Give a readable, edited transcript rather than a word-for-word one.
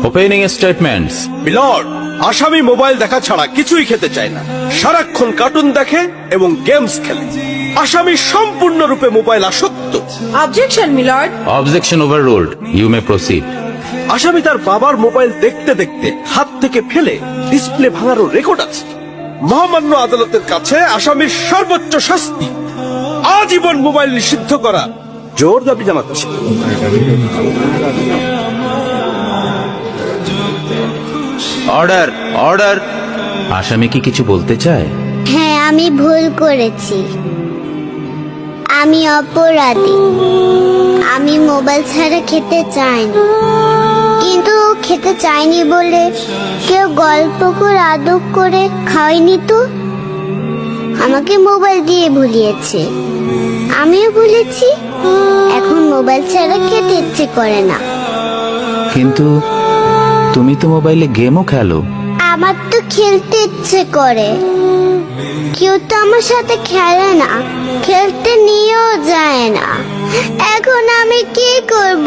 Opening statements. Milord, আসামি mobile দেখা ছাড়া কিছুই খেতে চায় না, সারাক্ষণ কার্টুন দেখে এবং গেমস খেলে। আসামি সম্পূর্ণরূপে মোবাইল আসক্ত। Objection milord. Objection overruled, you may proceed. আসামি তার বাবার মোবাইল দেখতে দেখতে হাত থেকে ফেলে ডিসপ্লে ভাঙারও রেকর্ড আছে। মহামান্য আদালতের কাছে আসামির সর্বোচ্চ শাস্তি আজীবন মোবাইল নিষিদ্ধ করা জোর দাবি জানাচ্ছে। Order, order. আসামি কি কিছু বলতে চায়? হ্যাঁ, আমি ভুল করেছি, আমি অপরাধী। আমি মোবাইল ছাড়া খেতে চাইনি, কিন্তু খেতে চাইনি বলে কেউ গল্প করে আদর করে খাওয়াইনি তো। আমাকে মোবাইল দিয়ে ভুলিয়েছে, আমিও ভুলেছি। এখন মোবাইল ছাড়া খেতে ইচ্ছে করে না। কিন্তু তুমি তো মোবাইলে গেমও খেলো। আমার তো খেলতে ইচ্ছে করে, কেউ তো আমার সাথে খেলে না, খেলতে নিয়েও যায় না। এখন আমি কি করব?